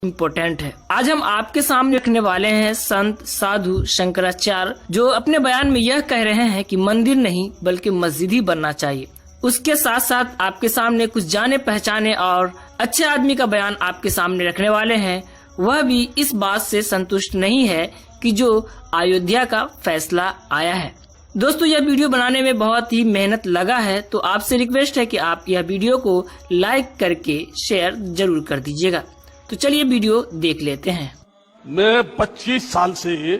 Important है। आज हम आपके सामने रखने वाले हैं संत साधु शंकराचार्य, जो अपने बयान में यह कह रहे हैं कि मंदिर नहीं बल्कि मस्जिद ही बनना चाहिए। उसके साथ साथ आपके सामने कुछ जाने पहचाने और अच्छे आदमी का बयान आपके सामने रखने वाले हैं। वह भी इस बात से संतुष्ट नहीं है कि जो अयोध्या का फैसला आया है। दोस्तों, यह वीडियो बनाने में बहुत ही मेहनत लगा है, तो आपसे रिक्वेस्ट है कि आप यह वीडियो को लाइक करके शेयर जरूर कर दीजिएगा। तो चलिए वीडियो देख लेते हैं। मैं 25 साल से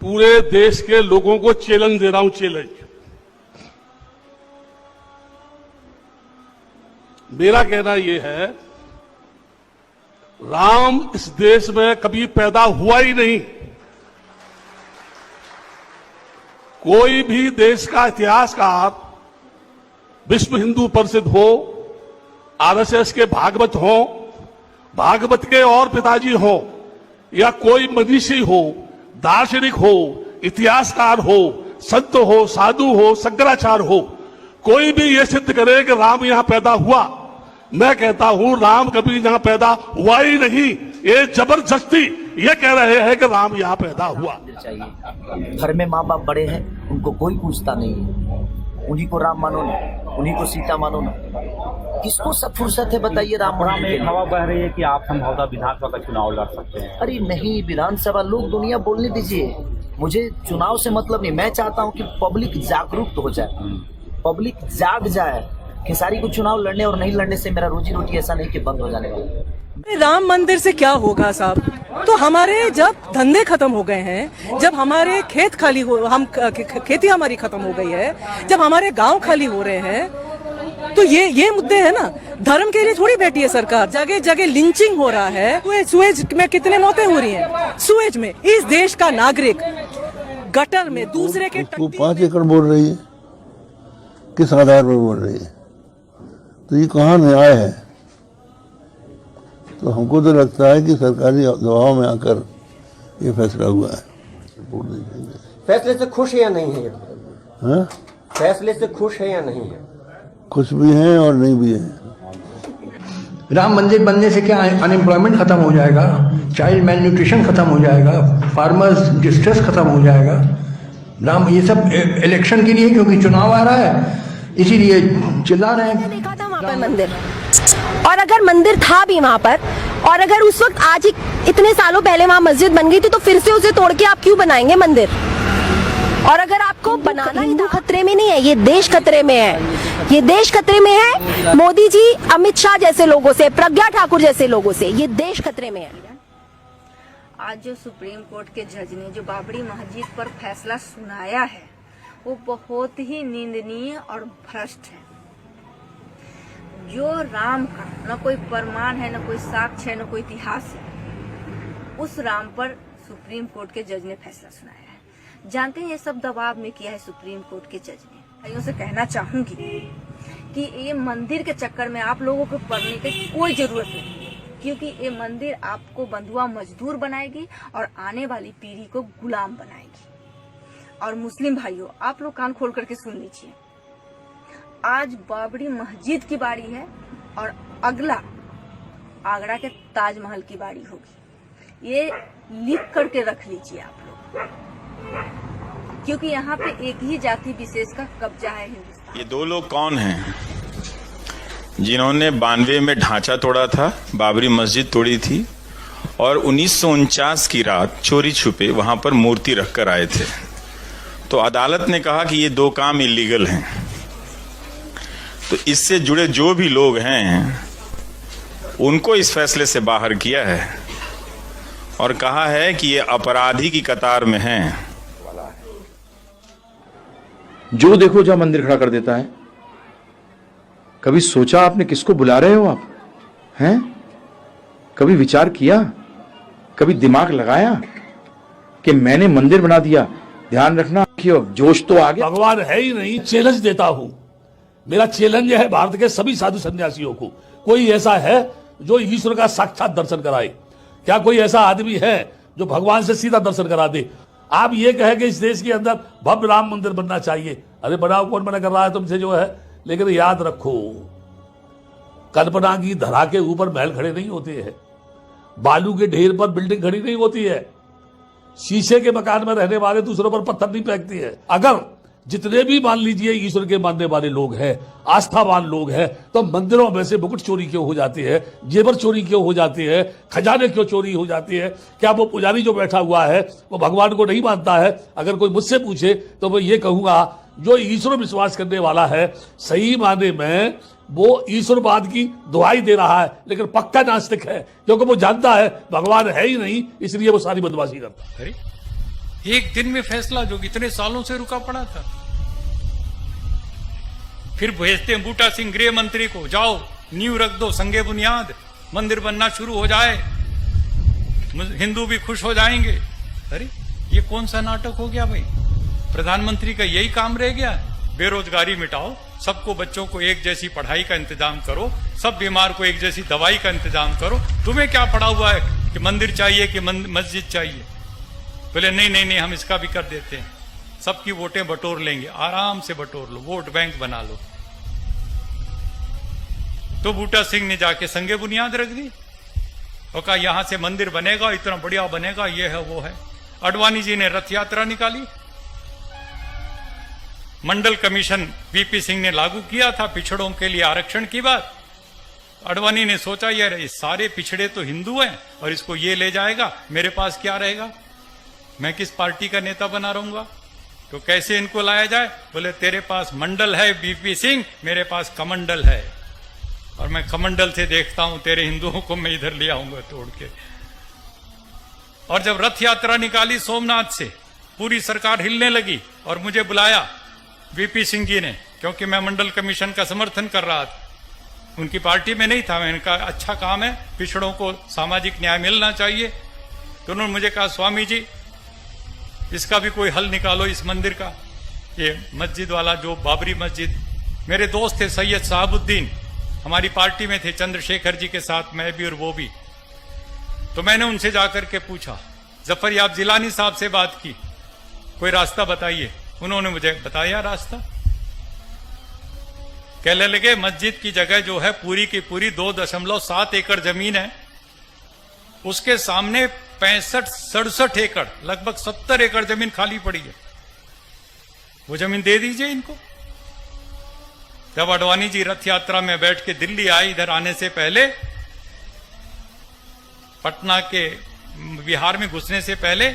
पूरे देश के लोगों को चैलेंज दे रहा हूं। चैलेंज मेरा कहना यह है, राम इस देश में कभी पैदा हुआ ही नहीं। कोई भी देश का इतिहासकार, विश्व हिंदू परिषद हो, आरएसएस के भागवत हो, भागवत के और पिताजी हो, या कोई मनीषी हो, दार्शनिक हो, इतिहासकार हो, संत हो, साधु हो, शंकराचार्य हो, कोई भी यह सिद्ध करे कि राम यहां पैदा हुआ, मैं कहता हूं राम कभी यहां पैदा हुआ ही नहीं। ये जबरदस्ती ये कह रहे हैं कि राम यहां पैदा हुआ। घर में माँ बाप बड़े हैं, उनको कोई पूछता नहीं है। उन्हीं को राम मानो ना, उन्हीं को सीता मानो ना। किसको सब फुर्सत है बताइए राम में एक हवा बह रही है कि आप संभवतः विधानसभा का चुनाव लड़ सकते हैं। अरे नहीं, विधानसभा लोग दुनिया बोलने दीजिए, मुझे चुनाव से मतलब नहीं। मैं चाहता हूँ कि पब्लिक जागरूक हो जाए, पब्लिक जाग जाए। खेसारी को चुनाव लड़ने और नहीं लड़ने से मेरा रोजी रोटी ऐसा नहीं कि बंद हो जाने वाला। राम मंदिर से क्या होगा साहब? तो हमारे जब धंधे खत्म हो गए हैं, जब हमारे खेत खाली हो, हम खेती हमारी खत्म हो गई है, जब हमारे गांव खाली हो रहे हैं, तो ये मुद्दे है ना। धर्म के लिए थोड़ी बैठी है सरकार। जगह जगह लिंचिंग हो रहा है। सुएज में कितने मौतें हो रही हैं? सुएज में इस देश का नागरिक गटर में दूसरे के 5 एकड़ बोल रही है, किस आधार पर बोल रही है? तो ये कहाँ न्याय है? तो हमको तो लगता है कि सरकारी दबाव में आकर ये फैसला हुआ है। फैसले से खुश है या नहीं है? हाँ? फैसले से खुश है या नहीं है? खुश भी हैं और नहीं भी हैं। राम मंदिर बनने से क्या अनएम्प्लॉयमेंट खत्म हो जाएगा, चाइल्ड मेल न्यूट्रिशन खत्म हो जाएगा, फार्मर्स डिस्ट्रेस खत्म हो जाएगा। राम ये सब इलेक्शन के लिए, क्योंकि चुनाव आ रहा है इसीलिए चिल्ला रहे हैं। देखा था वहाँ पर मंदिर, और अगर मंदिर था भी वहाँ पर, और अगर उस वक्त आज ही इतने सालों पहले वहाँ मस्जिद बन गई थी, तो फिर से उसे तोड़ के आप क्यों बनाएंगे मंदिर? और अगर आपको बनाना, हिंदू खतरे में नहीं है, ये देश खतरे में है। ये देश खतरे में है मोदी जी, अमित शाह जैसे लोगों से, प्रज्ञा ठाकुर जैसे लोगों से। ये देश खतरे में है। आज जो सुप्रीम कोर्ट के जज ने जो बाबरी मस्जिद पर फैसला सुनाया है, वो बहुत ही निंदनीय और भ्रष्ट है। जो राम का न कोई प्रमाण है, न कोई साक्ष्य है, न कोई इतिहास है, उस राम पर सुप्रीम कोर्ट के जज ने फैसला सुनाया है। जानते हैं ये सब दबाव में किया है सुप्रीम कोर्ट के जज ने। भाइयों से कहना चाहूंगी कि ये मंदिर के चक्कर में आप लोगों को पड़ने की कोई जरूरत नहीं, क्योंकि ये मंदिर आपको बंधुआ मजदूर बनाएगी और आने वाली पीढ़ी को गुलाम बनाएगी। और मुस्लिम भाइयों, आप लोग कान खोल करके सुन लीजिए, आज बाबरी मस्जिद की बारी है और अगला आगरा के ताजमहल की बारी होगी। ये लिख करके रख लीजिए आप लोग, क्योंकि यहाँ पे एक ही जाति विशेष का कब्जा है हिंदुस्तान। ये दो लोग कौन हैं जिन्होंने 92 में ढांचा तोड़ा था, बाबरी मस्जिद तोड़ी थी, और 1949 की रात चोरी छुपे वहां पर मूर्ति रखकर आए थे। तो अदालत ने कहा कि ये दो काम इलीगल हैं। तो इससे जुड़े जो भी लोग हैं उनको इस फैसले से बाहर किया है और कहा है कि ये अपराधी की कतार में हैं। जो देखो जहां मंदिर खड़ा कर देता है। कभी सोचा आपने किसको बुला रहे हो आप? हैं? कभी विचार किया, कभी दिमाग लगाया कि मैंने मंदिर बना दिया? ध्यान रखना कि जोश तो आ गया। भगवान है ही नहीं। चैलेंज देता हूं, मेरा चैलेंज है भारत के सभी साधु सन्यासियों को, कोई ऐसा है जो ईश्वर का साक्षात दर्शन कराए? क्या कोई ऐसा आदमी है जो भगवान से सीधा दर्शन करा दे? आप ये कहे कि इस देश के अंदर भव्य राम मंदिर बनना चाहिए, अरे बनाओ, कौन मना कर रहा है तुमसे जो है। लेकिन याद रखो, कल्पना की धरा के ऊपर महल खड़े नहीं होते हैं। बालू के ढेर पर बिल्डिंग खड़ी नहीं होती है। शीशे के मकान में रहने वाले दूसरों पर पत्थर नहीं फेंकती है। अगर जितने भी मान लीजिए ईश्वर के मानने वाले लोग हैं, आस्थावान लोग हैं, तो मंदिरों में से मुकुट चोरी क्यों हो जाती है, जेवर चोरी क्यों हो जाती है, खजाने क्यों चोरी हो जाती है? क्या वो पुजारी जो बैठा हुआ है वो भगवान को नहीं मानता है? अगर कोई मुझसे पूछे तो मैं ये कहूंगा, जो ईश्वर विश्वास करने वाला है सही माने में वो ईश्वरवाद की दुहाई दे रहा है, लेकिन पक्का नास्तिक है, क्योंकि वो जानता है भगवान है ही नहीं, इसलिए वो सारी बदमाशी करता है। अरे एक दिन में फैसला जो इतने सालों से रुका पड़ा था, फिर भेजते हैं बूटा सिंह गृह मंत्री को, जाओ नींव रख दो, संगे बुनियाद, मंदिर बनना शुरू हो जाए, हिंदू भी खुश हो जाएंगे। अरे ये कौन सा नाटक हो गया भाई? प्रधानमंत्री का यही काम रह गया? बेरोजगारी मिटाओ, सबको बच्चों को एक जैसी पढ़ाई का इंतजाम करो, सब बीमार को एक जैसी दवाई का इंतजाम करो। तुम्हें क्या पड़ा हुआ है कि मंदिर चाहिए कि मस्जिद चाहिए? बोले नहीं नहीं नहीं, हम इसका भी कर देते हैं, सबकी वोटें बटोर लेंगे, आराम से बटोर लो, वोट बैंक बना लो। तो बूटा सिंह ने जाके संगे बुनियाद रख दी और कहा यहां से मंदिर बनेगा, इतना बढ़िया बनेगा, ये है वो है। अडवाणी जी ने रथ यात्रा निकाली, मंडल कमीशन वीपी सिंह ने लागू किया था पिछड़ों के लिए आरक्षण की बात। अडवाणी ने सोचा यार ये सारे पिछड़े तो हिंदू हैं और इसको ये ले जाएगा, मेरे पास क्या रहेगा, मैं किस पार्टी का नेता बना रहूंगा, तो कैसे इनको लाया जाए? बोले तेरे पास मंडल है वीपी सिंह, मेरे पास कमंडल है, और मैं कमंडल से देखता हूं तेरे हिंदुओं को मैं इधर ले आऊंगा तोड़ के। और जब रथ यात्रा निकाली सोमनाथ से, पूरी सरकार हिलने लगी और मुझे बुलाया वीपी सिंह जी ने, क्योंकि मैं मंडल कमीशन का समर्थन कर रहा था, उनकी पार्टी में नहीं था। मैंने कहा अच्छा काम है, पिछड़ों को सामाजिक न्याय मिलना चाहिए। तो उन्होंने मुझे कहा स्वामी जी इसका भी कोई हल निकालो, इस मंदिर का, ये मस्जिद वाला जो बाबरी मस्जिद। मेरे दोस्त थे सैयद साहबुद्दीन, हमारी पार्टी में थे, चंद्रशेखर जी के साथ मैं भी और वो भी। तो मैंने उनसे जाकर के पूछा, जफर याब जिलानी साहब से बात की, कोई रास्ता बताइए। उन्होंने मुझे बताया रास्ता, कहने लगे मस्जिद की जगह जो है पूरी की पूरी 2.7 एकड़ जमीन है, उसके सामने 65-67 एकड़, लगभग 70 एकड़ जमीन खाली पड़ी है, वो जमीन दे दीजिए इनको। जब अडवाणी जी रथ यात्रा में बैठ के दिल्ली आए, इधर आने से पहले पटना के बिहार में घुसने से पहले,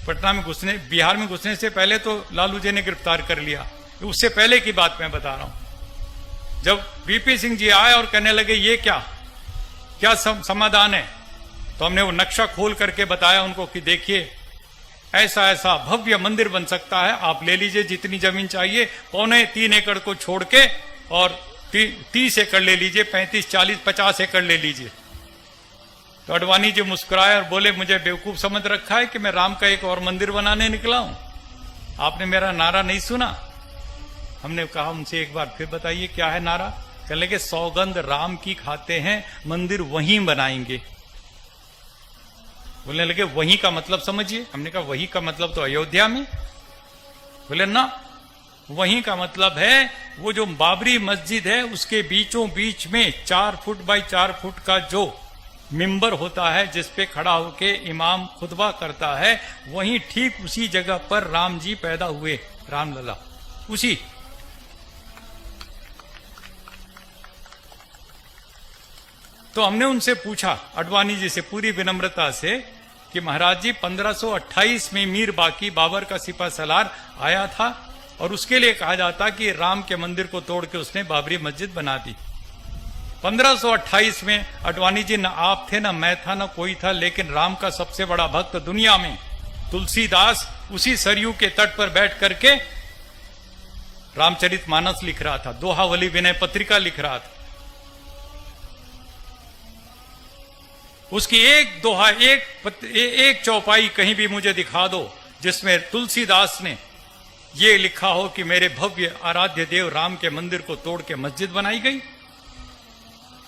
बिहार में घुसने से पहले तो लालू जी ने गिरफ्तार कर लिया, उससे पहले की बात मैं बता रहा हूं। जब वीपी सिंह जी आए और कहने लगे ये क्या समाधान है, तो हमने वो नक्शा खोल करके बताया उनको कि देखिए ऐसा ऐसा भव्य मंदिर बन सकता है, आप ले लीजिए जितनी जमीन चाहिए, 2.25 एकड़ को छोड़ के, और 30 एकड़ ले लीजिए, 35, 40, 50 एकड़ ले लीजिए। तो अडवाणी जी मुस्कुराए और बोले मुझे बेवकूफ समझ रखा है कि मैं राम का एक और मंदिर बनाने निकला हूं, आपने मेरा नारा नहीं सुना? हमने कहा उनसे एक बार फिर बताइए क्या है नारा? कहने लगे सौगंध राम की खाते हैं, मंदिर वहीं बनाएंगे। बोलने लगे वहीं का मतलब समझिए। हमने कहा वहीं का मतलब तो अयोध्या में। बोले ना, वहीं का मतलब है वो जो बाबरी मस्जिद है उसके बीचों बीच में 4 फुट बाई 4 फुट का जो मिंबर होता है जिस पे खड़ा होके इमाम खुतबा करता है, वहीं ठीक उसी जगह पर राम जी पैदा हुए, रामलला उसी। तो हमने उनसे पूछा अडवाणी जी से पूरी विनम्रता से कि महाराज जी 1528 में मीर बाकी बाबर का सिपा सलार आया था और उसके लिए कहा जाता कि राम के मंदिर को तोड़ के उसने बाबरी मस्जिद बना दी। 1528 में अडवाणी जी न आप थे, न मैं था, न कोई था, लेकिन राम का सबसे बड़ा भक्त दुनिया में तुलसीदास उसी सरयू के तट पर बैठ करके रामचरितमानस लिख रहा था, दोहावली विनय पत्रिका लिख रहा था। उसकी एक दोहा, एक चौपाई कहीं भी मुझे दिखा दो जिसमें तुलसीदास ने ये लिखा हो कि मेरे भव्य आराध्य देव राम के मंदिर को तोड़ के मस्जिद बनाई गई।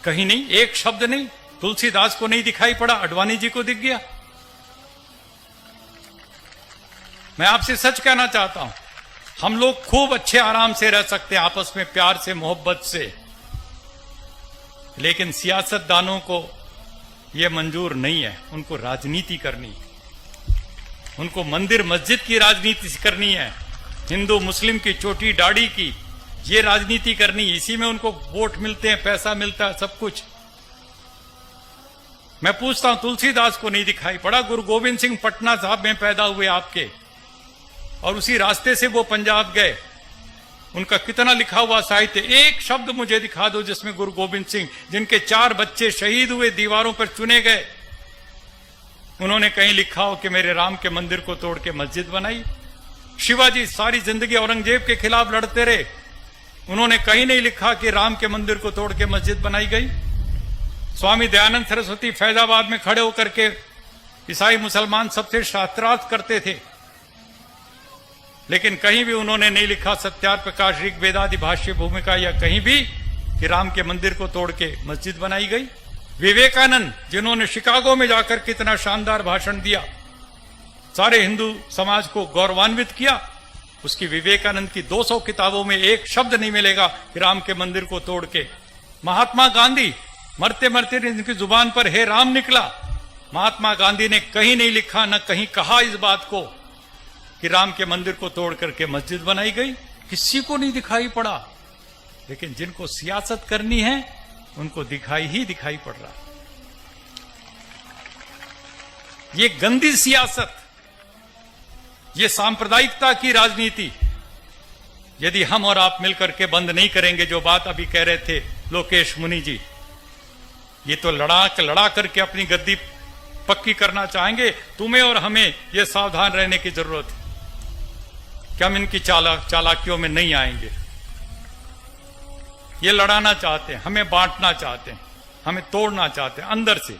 कहीं नहीं, एक शब्द नहीं। तुलसीदास को नहीं दिखाई पड़ा, अडवाणी जी को दिख गया। मैं आपसे सच कहना चाहता हूं, हम लोग खूब अच्छे आराम से रह सकते हैं आपस में, प्यार से, मोहब्बत से, लेकिन सियासतदानों को ये मंजूर नहीं है। उनको राजनीति करनी है, उनको मंदिर मस्जिद की राजनीति करनी है, हिंदू मुस्लिम की चोटी दाढ़ी की ये राजनीति करनी, इसी में उनको वोट मिलते हैं, पैसा मिलता है, सब कुछ। मैं पूछता हूं, तुलसीदास को नहीं दिखाई पड़ा? गुरु गोविंद सिंह पटना साहब में पैदा हुए आपके, और उसी रास्ते से वो पंजाब गए। उनका कितना लिखा हुआ साहित्य, एक शब्द मुझे दिखा दो जिसमें गुरु गोविंद सिंह, जिनके 4 बच्चे शहीद हुए, दीवारों पर चुने गए, उन्होंने कहीं लिखा हो कि मेरे राम के मंदिर को तोड़ के मस्जिद बनाई? शिवाजी सारी जिंदगी औरंगजेब के खिलाफ लड़ते रहे, उन्होंने कहीं नहीं लिखा कि राम के मंदिर को तोड़ के मस्जिद बनाई गई। स्वामी दयानंद सरस्वती फैजाबाद में खड़े होकर के ईसाई मुसलमान सबसे शास्त्रार्थ करते थे, लेकिन कहीं भी उन्होंने नहीं लिखा सत्यार्थ प्रकाश ऋग्वेदादि भाष्य भूमिका या कहीं भी कि राम के मंदिर को तोड़ के मस्जिद बनाई गई। विवेकानंद, जिन्होंने शिकागो में जाकर कितना शानदार भाषण दिया, सारे हिंदू समाज को गौरवान्वित किया, उसकी विवेकानंद की 200 किताबों में एक शब्द नहीं मिलेगा कि राम के मंदिर को तोड़ के। महात्मा गांधी, मरते मरते इनकी जुबान पर हे राम निकला, महात्मा गांधी ने कहीं नहीं लिखा, न कहीं कहा इस बात को कि राम के मंदिर को तोड़ करके मस्जिद बनाई गई, किसी को नहीं दिखाई पड़ा। लेकिन जिनको सियासत करनी है उनको दिखाई ही दिखाई पड़ रहा। ये गंदी सियासत, ये सांप्रदायिकता की राजनीति यदि हम और आप मिलकर के बंद नहीं करेंगे, जो बात अभी कह रहे थे लोकेश मुनि जी, ये तो लड़ा करके अपनी गद्दी पक्की करना चाहेंगे। तुम्हें और हमें ये सावधान रहने की जरूरत है कि हम इनकी चालाकियों में नहीं आएंगे। ये लड़ाना चाहते हैं, हमें बांटना चाहते हैं, हमें तोड़ना चाहते हैं अंदर से।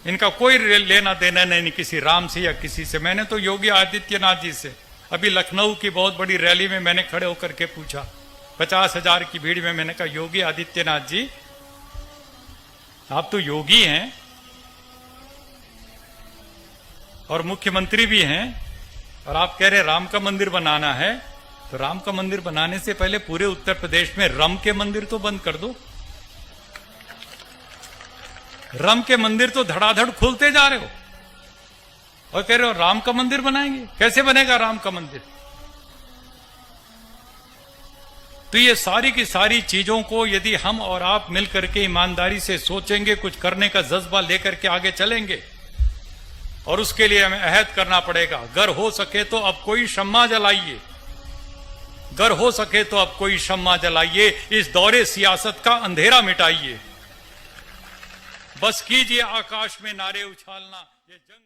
इनका कोई लेना देना नहीं किसी राम से या किसी से। मैंने तो योगी आदित्यनाथ जी से अभी लखनऊ की बहुत बड़ी रैली में मैंने खड़े होकर के पूछा, 50,000 की भीड़ में, मैंने कहा योगी आदित्यनाथ जी, आप तो योगी हैं और मुख्यमंत्री भी हैं, और आप कह रहे राम का मंदिर बनाना है, तो राम का मंदिर बनाने से पहले पूरे उत्तर प्रदेश में रम के मंदिर तो बंद कर दो। रम के मंदिर तो धड़ाधड़ खुलते जा रहे हो और कह रहे हो राम का मंदिर बनाएंगे। कैसे बनेगा राम का मंदिर? तो ये सारी की सारी चीजों को यदि हम और आप मिलकर के ईमानदारी से सोचेंगे, कुछ करने का जज्बा लेकर के आगे चलेंगे, और उसके लिए हमें अहद करना पड़ेगा। अगर हो सके तो अब कोई शम्मा जलाइए, अगर हो सके तो अब कोई शम्मा जलाइए, इस दौरे सियासत का अंधेरा मिटाइए। बस कीजिए आकाश में नारे उछालना, ये जंग